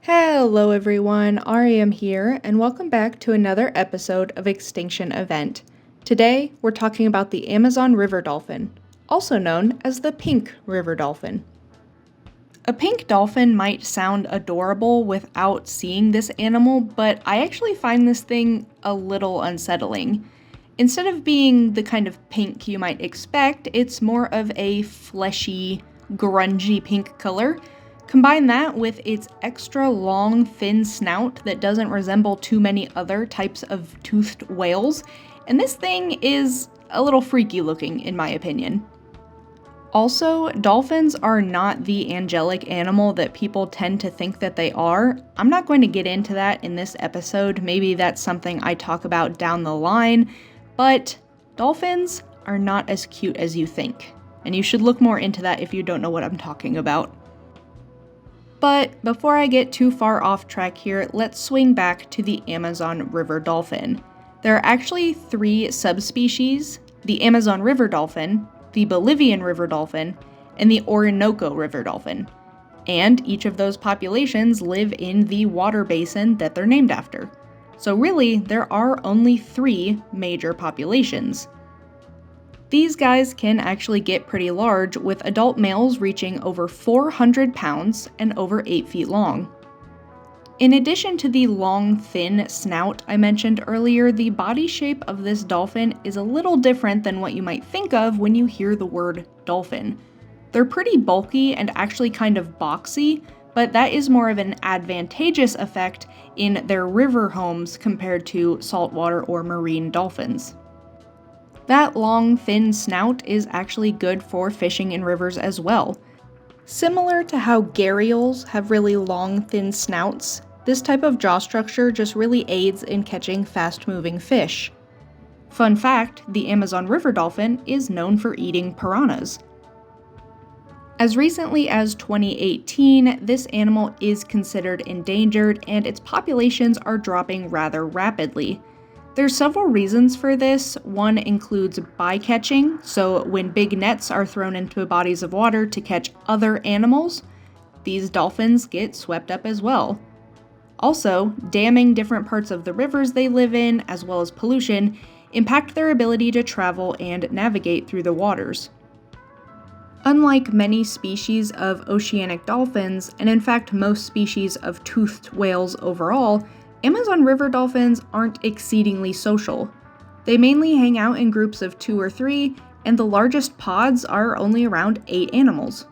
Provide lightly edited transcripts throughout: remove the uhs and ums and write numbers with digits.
Hello everyone, Ariam here, and welcome back to another episode of Extinction Event. Today, we're talking about the Amazon river dolphin, also known as the pink river dolphin. A pink dolphin might sound adorable without seeing this animal, but I actually find this thing a little unsettling. Instead of being the kind of pink you might expect, it's more of a fleshy, grungy pink color. Combine that with its extra long, thin snout that doesn't resemble too many other types of toothed whales, and this thing is a little freaky looking, in my opinion. Also, dolphins are not the angelic animal that people tend to think that they are. I'm not going to get into that in this episode, maybe that's something I talk about down the line, but dolphins are not as cute as you think, and you should look more into that if you don't know what I'm talking about. But before I get too far off track here, let's swing back to the Amazon river dolphin. There are actually 3 subspecies: the Amazon river dolphin, the Bolivian river dolphin, and the Orinoco river dolphin. And each of those populations live in the water basin that they're named after. So really, there are only 3 major populations. These guys can actually get pretty large, with adult males reaching over 400 pounds and over 8 feet long. In addition to the long, thin snout I mentioned earlier, the body shape of this dolphin is a little different than what you might think of when you hear the word dolphin. They're pretty bulky and actually kind of boxy, but that is more of an advantageous effect in their river homes compared to saltwater or marine dolphins. That long, thin snout is actually good for fishing in rivers as well. Similar to how gharials have really long, thin snouts, this type of jaw structure just really aids in catching fast-moving fish. Fun fact, the Amazon river dolphin is known for eating piranhas. As recently as 2018, this animal is considered endangered, and its populations are dropping rather rapidly. There's several reasons for this. One includes bycatching, so when big nets are thrown into bodies of water to catch other animals, these dolphins get swept up as well. Also, damming different parts of the rivers they live in, as well as pollution, impact their ability to travel and navigate through the waters. Unlike many species of oceanic dolphins, and in fact most species of toothed whales overall, Amazon river dolphins aren't exceedingly social. They mainly hang out in groups of 2 or 3, and the largest pods are only around 8 animals.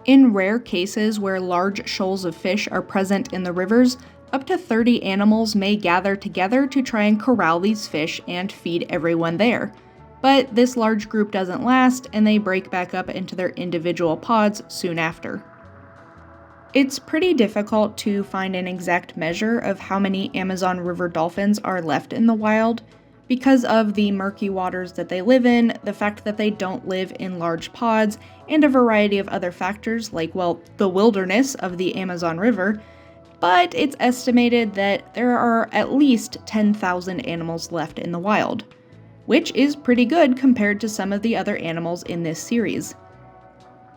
In rare cases where large shoals of fish are present in the rivers, up to 30 animals may gather together to try and corral these fish and feed everyone there. But this large group doesn't last, and they break back up into their individual pods soon after. It's pretty difficult to find an exact measure of how many Amazon river dolphins are left in the wild because of the murky waters that they live in, the fact that they don't live in large pods, and a variety of other factors like, well, the wilderness of the Amazon River, but it's estimated that there are at least 10,000 animals left in the wild, which is pretty good compared to some of the other animals in this series.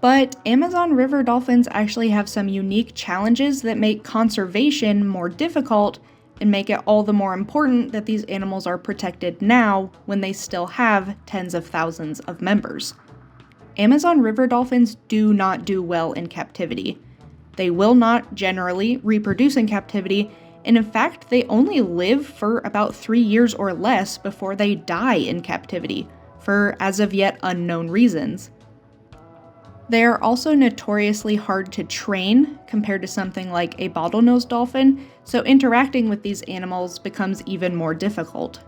But Amazon river dolphins actually have some unique challenges that make conservation more difficult and make it all the more important that these animals are protected now when they still have tens of thousands of members. Amazon river dolphins do not do well in captivity. They will not generally reproduce in captivity, and in fact, they only live for about 3 years or less before they die in captivity, for as of yet unknown reasons. They are also notoriously hard to train compared to something like a bottlenose dolphin, so interacting with these animals becomes even more difficult.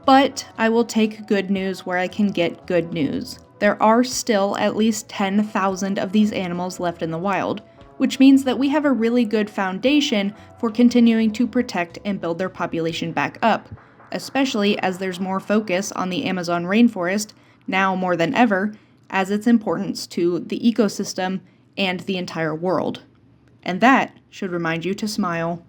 But I will take good news where I can get good news. There are still at least 10,000 of these animals left in the wild, which means that we have a really good foundation for continuing to protect and build their population back up, especially as there's more focus on the Amazon rainforest, now more than ever, as its importance to the ecosystem and the entire world. And that should remind you to smile.